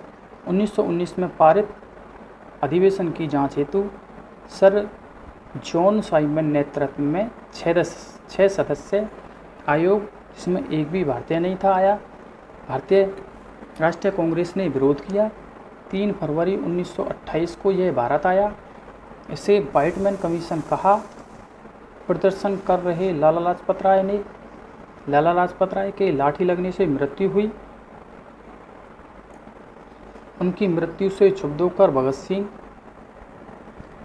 1919 में पारित अधिवेशन की जांच हेतु सर जॉन साइमन नेतृत्व में 6 सदस्य आयोग, जिसमें एक भी भारतीय नहीं था, आया। भारतीय राष्ट्रीय कांग्रेस ने विरोध किया। 3 फरवरी 1928 को यह भारत आया। इसे व्हाइटमैन कमीशन कहा। प्रदर्शन कर रहे लाला लाजपत राय के लाठी लगने से मृत्यु हुई। उनकी मृत्यु से क्षुब्ध होकर भगत सिंह,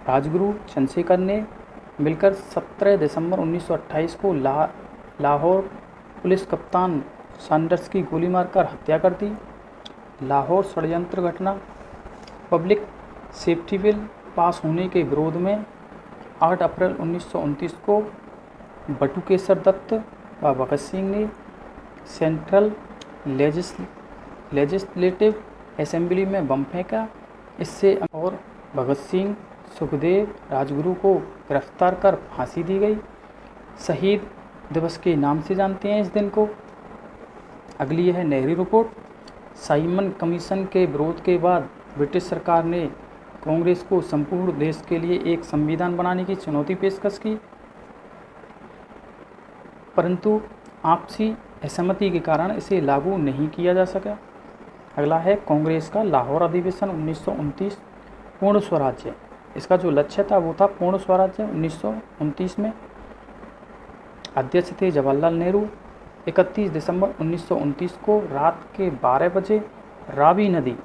राजगुरु, चंद्रशेखर ने मिलकर 17 दिसंबर 1928 को लाहौर पुलिस कप्तान सैंडर्स की गोली मारकर हत्या कर दी। लाहौर षड्यंत्र घटना। पब्लिक सेफ्टी बिल पास होने के विरोध में 8 अप्रैल 1929 को बटुकेश्वर दत्त व भगत सिंह ने सेंट्रल लेजिस्लेटिव असेंबली में बम फेंका। इससे और भगत सिंह, सुखदेव, राजगुरु को गिरफ्तार कर फांसी दी गई। शहीद दिवस के नाम से जानते हैं इस दिन को। अगली है नेहरू रिपोर्ट। साइमन कमीशन के विरोध के बाद ब्रिटिश सरकार ने कांग्रेस को संपूर्ण देश के लिए एक संविधान बनाने की चुनौती पेशकश की, परंतु आपसी असहमति के कारण इसे लागू नहीं किया जा सका। अगला है कांग्रेस का लाहौर अधिवेशन 1929 पूर्ण स्वराज्य। इसका जो लक्ष्य था वो था पूर्ण स्वराज्य 1929 में। अध्यक्ष थे जवाहरलाल नेहरू। 31 दिसंबर 1929 को रात के 12 बजे रावी नदी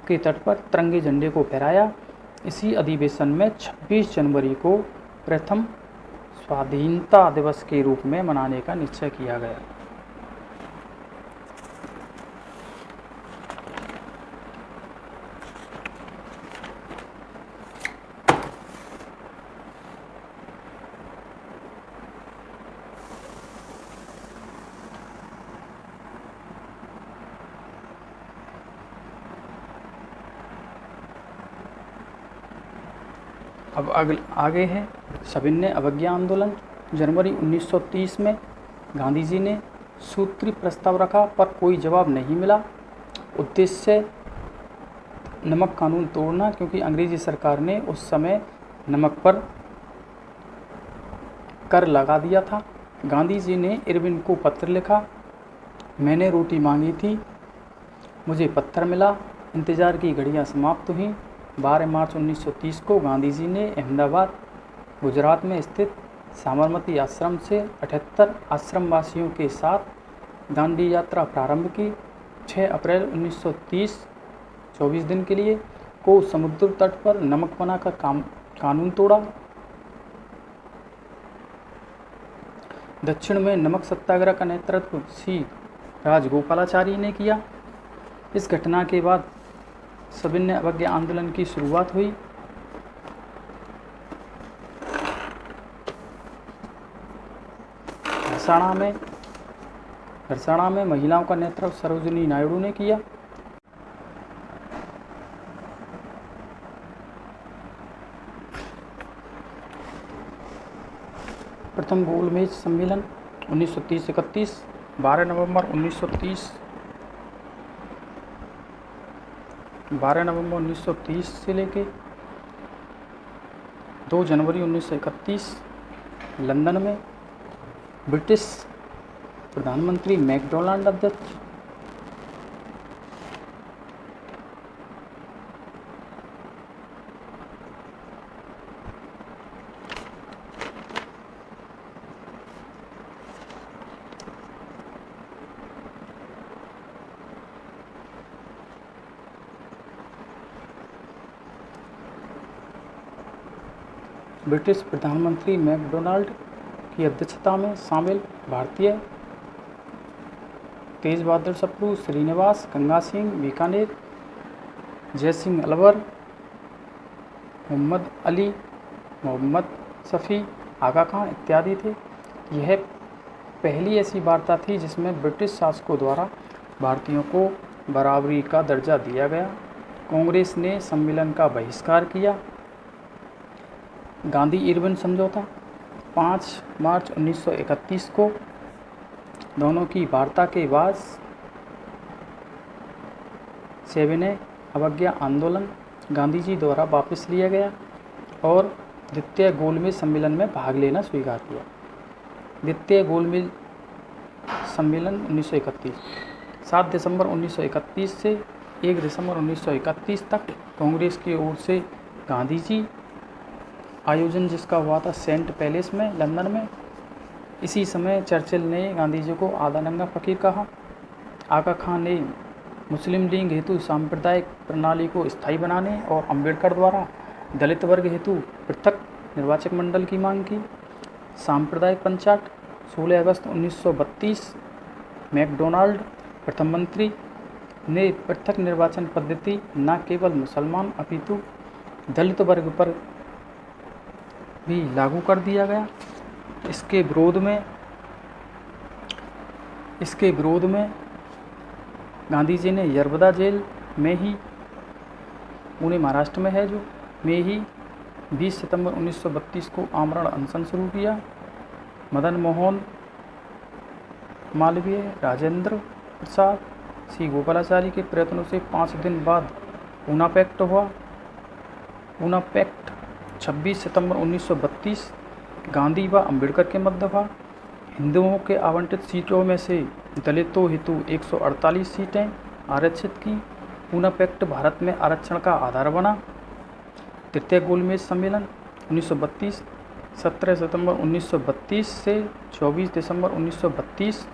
के तट पर तिरंगे झंडे को फहराया। इसी अधिवेशन में 26 जनवरी को प्रथम स्वाधीनता दिवस के रूप में मनाने का निश्चय किया गया। अब आगे है सविनय अवज्ञा आंदोलन। जनवरी 1930 में गांधी जी ने सूत्री प्रस्ताव रखा पर कोई जवाब नहीं मिला। उद्देश्य नमक कानून तोड़ना, क्योंकि अंग्रेजी सरकार ने उस समय नमक पर कर लगा दिया था। गांधी जी ने इरविन को पत्र लिखा, मैंने रोटी मांगी थी, मुझे पत्थर मिला, इंतज़ार की घड़ियां समाप्त हुई। 12 मार्च 1930 को गांधी जी ने अहमदाबाद गुजरात में स्थित साबरमती आश्रम से 78 आश्रमवासियों के साथ दांडी यात्रा प्रारंभ की। 6 अप्रैल 1930 24 दिन के लिए को समुद्र तट पर नमक बनाकर कानून तोड़ा। दक्षिण में नमक सत्याग्रह का नेतृत्व सी राजगोपालाचारी ने किया। इस घटना के बाद सविनय अवज्ञा आंदोलन की शुरुआत हुई। हरियाणा में महिलाओं का नेतृत्व सरोजिनी नायडू ने किया। प्रथम गोलमेज सम्मेलन 1930-31 12 नवंबर 1930 से लेके 2 जनवरी 1931 लंदन में। ब्रिटिश प्रधानमंत्री मैकडोनाल्ड अध्यक्ष। ब्रिटिश प्रधानमंत्री मैकडोनाल्ड की अध्यक्षता में शामिल भारतीय तेज बहादुर सप्रू, श्रीनिवास, गंगा सिंह बीकानेर, जय सिंह अलवर, मोहम्मद अली, मोहम्मद शफी, आगा खां इत्यादि थे। यह पहली ऐसी वार्ता थी जिसमें ब्रिटिश शासकों द्वारा भारतीयों को बराबरी का दर्जा दिया गया। कांग्रेस ने सम्मेलन का बहिष्कार किया। गांधी इरविन समझौता 5 मार्च 1931 को दोनों की वार्ता के बाद सविनय अवज्ञा आंदोलन गांधी जी द्वारा वापस लिया गया और द्वितीय गोलमेज सम्मेलन में भाग लेना स्वीकार किया। द्वितीय गोलमेज सम्मेलन 1931 7 दिसंबर 1931 से 1 दिसंबर 1931 तक कांग्रेस की ओर से गांधी जी आयोजन जिसका हुआ था सेंट पैलेस में लंदन में। इसी समय चर्चिल ने गांधी जी को आधा नंगा फकीर कहा। आगा खान ने मुस्लिम लीग हेतु सांप्रदायिक प्रणाली को स्थायी बनाने और अंबेडकर द्वारा दलित वर्ग हेतु पृथक निर्वाचक मंडल की मांग की। सांप्रदायिक पंचाट 16 अगस्त 1932 मैकडोनाल्ड प्रथम मंत्री ने पृथक निर्वाचन पद्धति न केवल मुसलमान अपितु दलित वर्ग पर भी लागू कर दिया गया। इसके विरोध में गांधी जी ने यरवदा जेल में ही, पुणे महाराष्ट्र में है जो, में ही 20 सितंबर 1932 को आमरण अनशन शुरू किया। मदन मोहन मालवीय, राजेंद्र प्रसाद, सी गोपालाचारी के प्रयत्नों से 5 दिन बाद पूना पैक्ट हुआ। पूना पैक्ट 26 सितंबर 1932 गांधी व अंबेडकर के मध्य था। हिंदुओं के आवंटित सीटों में से दलितों हेतु 148 सीटें आरक्षित की। पूना पैक्ट भारत में आरक्षण का आधार बना। तृतीय गोलमेज सम्मेलन 1932 17 सितंबर 1932 से 24 दिसंबर 1932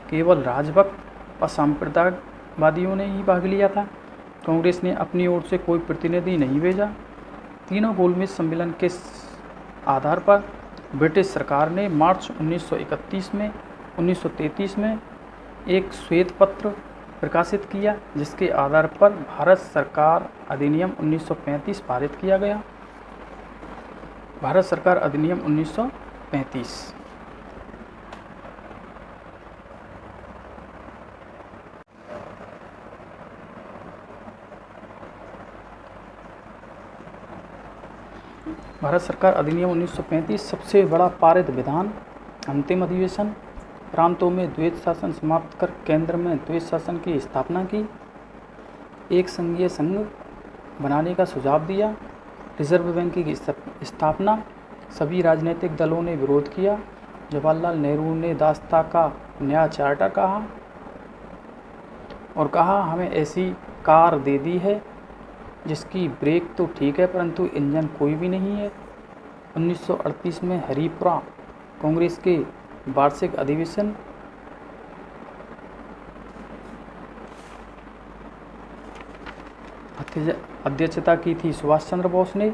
केवल राजभक्त और सांप्रदायिकवादियों ने ही भाग लिया था। कांग्रेस ने अपनी ओर से कोई प्रतिनिधि नहीं भेजा। तीनों गोलमेज सम्मेलन के आधार पर ब्रिटिश सरकार ने मार्च 1933 में एक श्वेत पत्र प्रकाशित किया, जिसके आधार पर भारत सरकार अधिनियम 1935 पारित किया गया। भारत सरकार अधिनियम 1935। भारत सरकार अधिनियम 1935 सबसे बड़ा पारित विधान। अंतिम अधिवेशन। प्रांतों में द्वैत शासन समाप्त कर केंद्र में द्वैत शासन की स्थापना की। एक संघीय संघ बनाने का सुझाव दिया। रिजर्व बैंक की स्थापना। सभी राजनीतिक दलों ने विरोध किया। जवाहरलाल नेहरू ने दास्ता का नया चार्टर कहा और कहा, हमें ऐसी कार दे दी है जिसकी ब्रेक तो ठीक है परंतु इंजन कोई भी नहीं है। 1938 में हरिपुरा कांग्रेस के वार्षिक अधिवेशन। अध्यक्षता की थी सुभाष चंद्र बोस ने।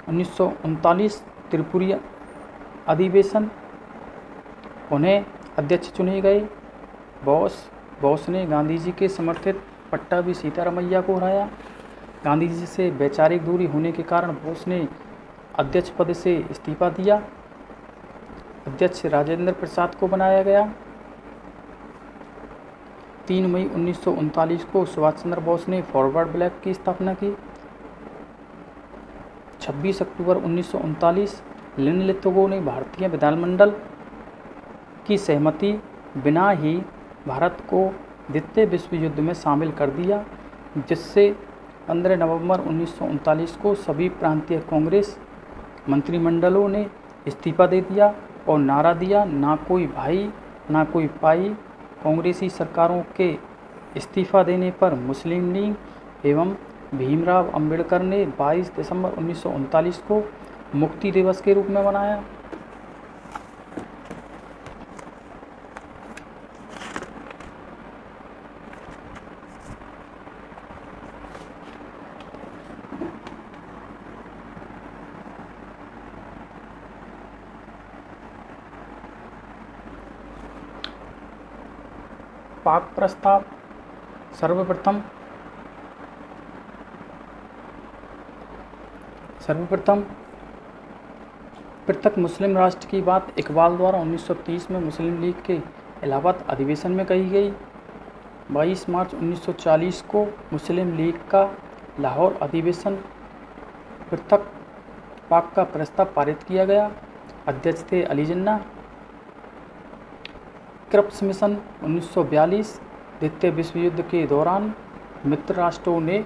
1939 त्रिपुरी अधिवेशन। उन्हें अध्यक्ष चुने गए। बोस ने गांधी जी के समर्थित पट्टाभी सीतारामैया को हराया। गांधी जी से वैचारिक दूरी होने के कारण बोस ने अध्यक्ष पद से इस्तीफा दिया। अध्यक्ष राजेंद्र प्रसाद को बनाया गया। 3 मई 1939 को सुभाष चंद्र बोस ने फॉरवर्ड ब्लॉक की स्थापना की। 26 अक्टूबर 1939 लिनलिथगो ने भारतीय विधानमंडल की सहमति बिना ही भारत को द्वितीय विश्व युद्ध में शामिल कर दिया, जिससे 15 नवंबर 1939 को सभी प्रांतीय कांग्रेस मंत्रिमंडलों ने इस्तीफा दे दिया और नारा दिया, ना कोई भाई ना कोई पाई। कांग्रेसी सरकारों के इस्तीफा देने पर मुस्लिम लीग एवं भीमराव अंबेडकर ने 22 दिसंबर 1939 को मुक्ति दिवस के रूप में मनाया। पाक प्रस्ताव। सर्वप्रथम पृथक मुस्लिम राष्ट्र की बात इकबाल द्वारा 1930 में मुस्लिम लीग के इलाहाबाद अधिवेशन में कही गई। 22 मार्च 1940 को मुस्लिम लीग का लाहौर अधिवेशन पृथक पाक का प्रस्ताव पारित किया गया। अध्यक्ष थे अली जिन्ना। Cripps mission 1942। द्वितीय विश्व युद्ध के दौरान मित्र राष्ट्रों ने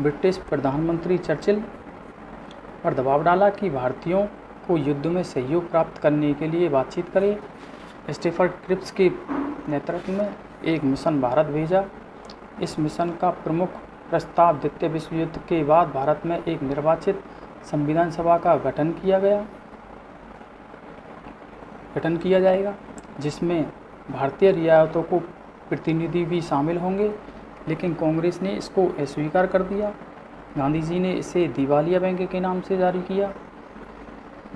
ब्रिटिश प्रधानमंत्री चर्चिल पर दबाव डाला कि भारतीयों को युद्ध में सहयोग प्राप्त करने के लिए बातचीत करें। स्टीफन क्रिप्स के नेतृत्व में एक मिशन भारत भेजा। इस मिशन का प्रमुख प्रस्ताव द्वितीय विश्व युद्ध के बाद भारत में एक निर्वाचित संविधान सभा का गठन किया जाएगा, जिसमें भारतीय रियासतों को प्रतिनिधि भी शामिल होंगे, लेकिन कांग्रेस ने इसको अस्वीकार कर दिया। गांधी जी ने इसे दिवालिया बैंक के नाम से जारी किया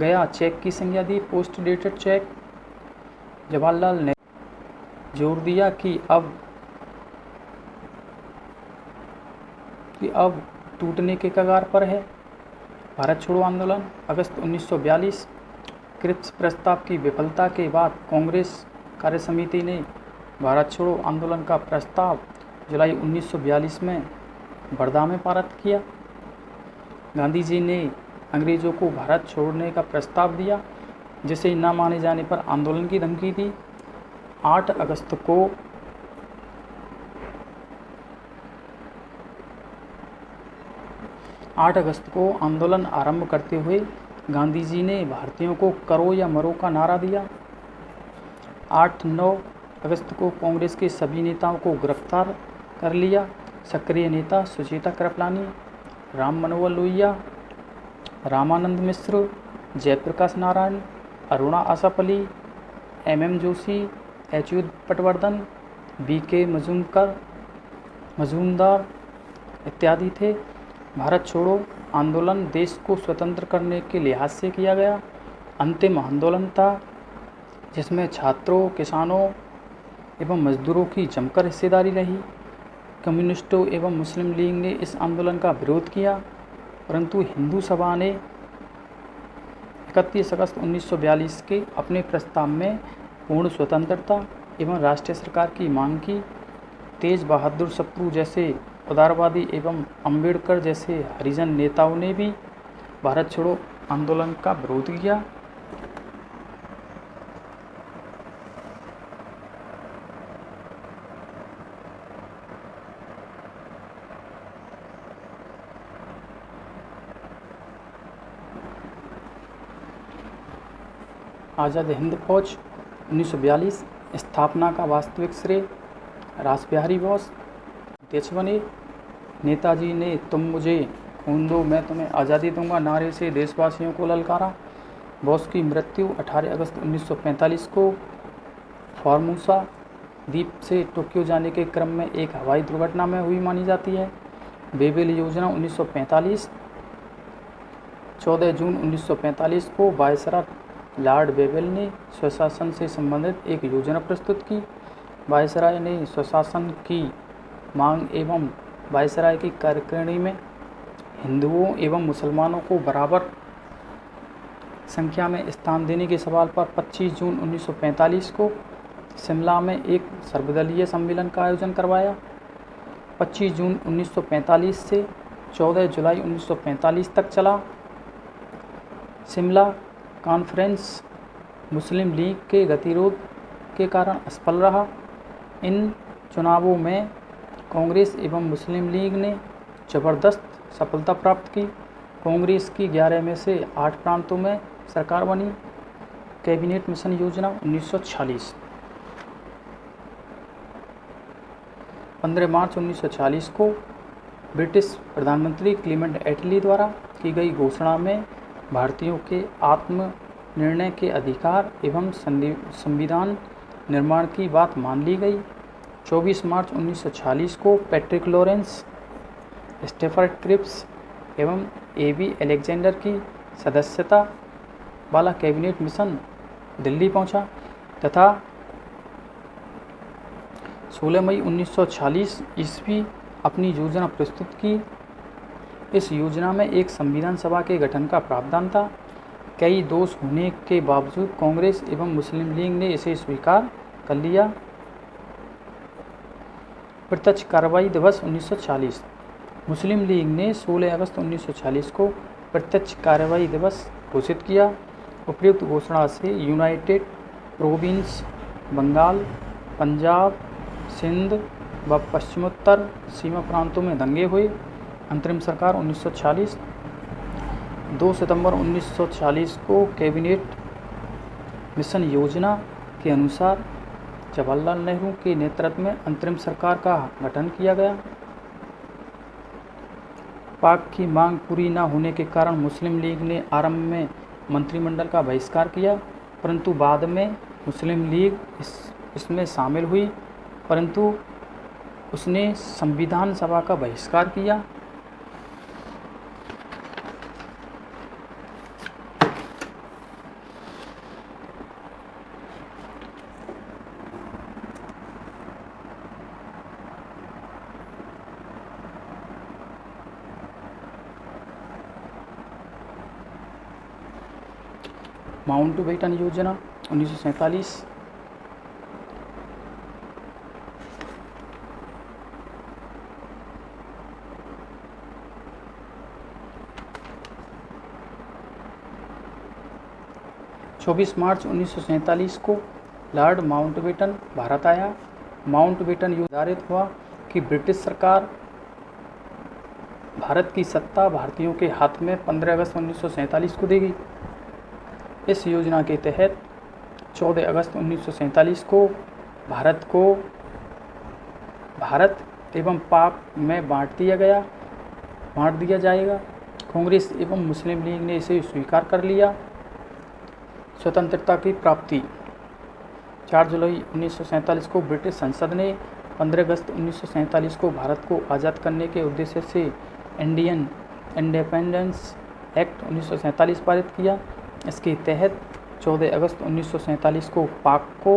गया चेक की संज्ञा दी, post dated cheque. Jawaharlal Nehru जोर दिया कि अब टूटने के कगार पर है। भारत छोड़ो आंदोलन अगस्त 1942। क्रिप्स प्रस्ताव की विफलता के बाद कांग्रेस कार्यसमिति ने भारत छोड़ो आंदोलन का प्रस्ताव जुलाई 1942 में वर्धा में पारित किया। गांधी जी ने अंग्रेजों को भारत छोड़ने का प्रस्ताव दिया, जिसे न माने जाने पर आंदोलन की धमकी दी। 8 अगस्त को आंदोलन आरंभ करते हुए गांधी जी ने भारतीयों को करो या मरो का नारा दिया। 8-9 अगस्त को कांग्रेस के सभी नेताओं को गिरफ्तार कर लिया। सक्रिय नेता सुचेता कृपलानी, राम मनोहर लोहिया, रामानंद मिश्र, जयप्रकाश नारायण, अरुणा आसापल्ली, MM जोशी, अच्युत पटवर्धन, BK मजूमदार इत्यादि थे। भारत छोड़ो आंदोलन देश को स्वतंत्र करने के लिहाज से किया गया अंतिम आंदोलन था, जिसमें छात्रों, किसानों एवं मजदूरों की जमकर हिस्सेदारी रही। कम्युनिस्टों एवं मुस्लिम लीग ने इस आंदोलन का विरोध किया, परंतु हिंदू सभा ने 31 अगस्त 1942 के अपने प्रस्ताव में पूर्ण स्वतंत्रता एवं राष्ट्रीय सरकार की मांग की। तेज बहादुर सप्रू जैसे उदारवादी एवं अंबेडकर जैसे हरिजन नेताओं ने भी भारत छोड़ो आंदोलन का विरोध किया। आज़ाद हिंद फौज 1942 स्थापना का वास्तविक श्रेय रासबिहारी बोस अध्यक्ष बने। नेताजी ने तुम मुझे खून दो मैं तुम्हें आज़ादी दूंगा नारे से देशवासियों को ललकारा। बोस की मृत्यु 18 अगस्त 1945 को फॉर्मोसा द्वीप से टोक्यो जाने के क्रम में एक हवाई दुर्घटना में हुई मानी जाती है। बेबेल योजना 1945। 14 जून 1945 को वायसराय लॉर्ड बेबेल ने स्वशासन से संबंधित एक योजना प्रस्तुत की। वायसराय ने स्वशासन की मांग एवं वायसराय की कार्यकारिणी में हिंदुओं एवं मुसलमानों को बराबर संख्या में स्थान देने के सवाल पर 25 जून 1945 को शिमला में एक सर्वदलीय सम्मेलन का आयोजन करवाया। 25 जून 1945 से 14 जुलाई 1945 तक चला। शिमला कॉन्फ्रेंस मुस्लिम लीग के गतिरोध के कारण असफल रहा। इन चुनावों में कांग्रेस एवं मुस्लिम लीग ने जबरदस्त सफलता प्राप्त की। कांग्रेस की 11 में से 8 प्रांतों में सरकार बनी। कैबिनेट मिशन योजना 1946। 15 मार्च 1940 को ब्रिटिश प्रधानमंत्री क्लीमेंट एटली द्वारा की गई घोषणा में भारतीयों के आत्म निर्णय के अधिकार एवं संविधान निर्माण की बात मान ली गई। 24 मार्च 1940 को पैट्रिक लॉरेंस, स्टेफर्ड क्रिप्स एवं AB अलेक्जेंडर की सदस्यता वाला कैबिनेट मिशन दिल्ली पहुंचा तथा 16 मई 1946 ईस्वी अपनी योजना प्रस्तुत की। इस योजना में एक संविधान सभा के गठन का प्रावधान था। कई दोष होने के बावजूद कांग्रेस एवं मुस्लिम लीग ने इसे स्वीकार कर लिया। प्रत्यक्ष कार्रवाई दिवस 1940। मुस्लिम लीग ने 16 अगस्त 1940 को प्रत्यक्ष कार्रवाई दिवस घोषित किया। उपयुक्त घोषणा से यूनाइटेड प्रोविंस, बंगाल, पंजाब, सिंध व पश्चिमोत्तर सीमा प्रांतों में दंगे हुए। अंतरिम सरकार 1940। 2 सितंबर 1940 को कैबिनेट मिशन योजना के अनुसार जवाहरलाल नेहरू के नेतृत्व में अंतरिम सरकार का गठन किया गया। पाक की मांग पूरी न होने के कारण मुस्लिम लीग ने आरंभ में मंत्रिमंडल का बहिष्कार किया, परंतु बाद में मुस्लिम लीग इसमें शामिल हुई, परंतु उसने संविधान सभा का बहिष्कार किया। माउंटबेटन योजना 1947। मार्च 1947 को लॉर्ड माउंटबेटन भारत आया। माउंटबेटन निर्धारित हुआ कि ब्रिटिश सरकार भारत की सत्ता भारतीयों के हाथ में 15 अगस्त 1947 को देगी। इस योजना के तहत 14 अगस्त 1947 को भारत एवं पाक में बांट दिया जाएगा। कांग्रेस एवं मुस्लिम लीग ने इसे स्वीकार कर लिया। स्वतंत्रता की प्राप्ति 4 जुलाई 1947 को ब्रिटिश संसद ने 15 अगस्त 1947 को भारत को आज़ाद करने के उद्देश्य से इंडियन इंडिपेंडेंस एक्ट 1947 पारित किया। इसके तहत 14 अगस्त 1947 को पाक को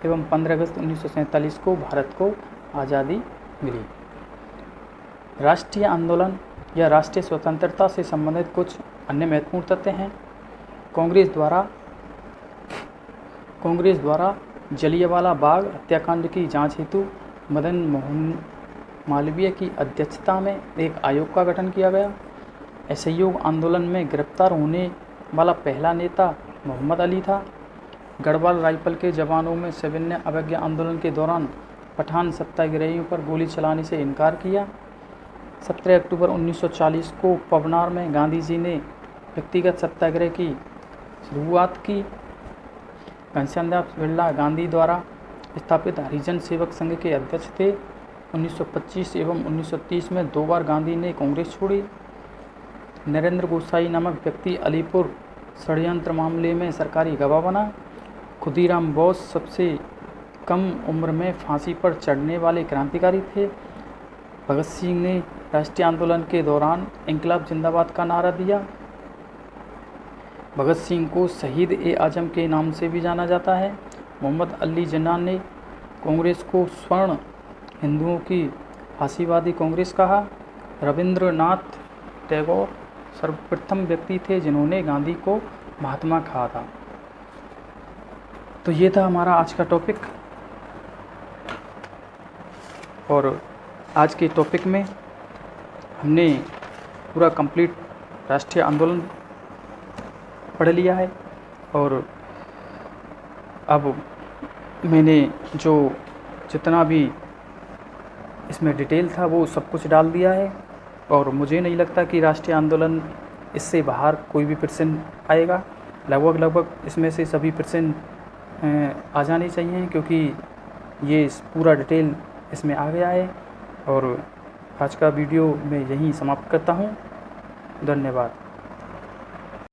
एवं 15 अगस्त 1947 को भारत को आज़ादी मिली। राष्ट्रीय आंदोलन या राष्ट्रीय स्वतंत्रता से संबंधित कुछ अन्य महत्वपूर्ण तथ्य हैं। कांग्रेस द्वारा जलियांवाला बाग हत्याकांड की जांच हेतु मदन मोहन मालवीय की अध्यक्षता में एक आयोग का गठन किया गया। असहयोग आंदोलन में गिरफ्तार होने वाला पहला नेता मोहम्मद अली था। गढ़वाल राइफल के जवानों में सविनय अवज्ञा आंदोलन के दौरान पठान सत्याग्रहियों पर गोली चलाने से इनकार किया। 17 अक्टूबर 1940 को पवनार में गांधी जी ने व्यक्तिगत सत्याग्रह की शुरुआत की। घनश्यामदास बिरला गांधी द्वारा स्थापित हरिजन सेवक संघ के अध्यक्ष थे। 1925 एवं 1930 में 2 बार गांधी ने कांग्रेस छोड़ी। नरेंद्र गोसाई नामक व्यक्ति अलीपुर षड्यंत्र मामले में सरकारी गवाह बना। खुदीराम बोस सबसे कम उम्र में फांसी पर चढ़ने वाले क्रांतिकारी थे। भगत सिंह ने राष्ट्रीय आंदोलन के दौरान इंकलाब जिंदाबाद का नारा दिया। भगत सिंह को शहीद ए आजम के नाम से भी जाना जाता है। मोहम्मद अली जिन्ना ने कांग्रेस को स्वर्ण हिंदुओं की फांसीवादी कांग्रेस कहा। रविंद्रनाथ टैगोर सर्वप्रथम व्यक्ति थे जिन्होंने गांधी को महात्मा कहा था। तो ये था हमारा आज का टॉपिक, और आज के टॉपिक में हमने पूरा कंप्लीट राष्ट्रीय आंदोलन पढ़ लिया है, और अब मैंने जो जितना भी इसमें डिटेल था वो सब कुछ डाल दिया है, और मुझे नहीं लगता कि राष्ट्रीय आंदोलन इससे बाहर कोई भी % आएगा। लगभग इसमें से सभी % आ जाने चाहिए, क्योंकि ये पूरा डिटेल इसमें आ गया है। और आज का वीडियो मैं यहीं समाप्त करता हूँ। धन्यवाद।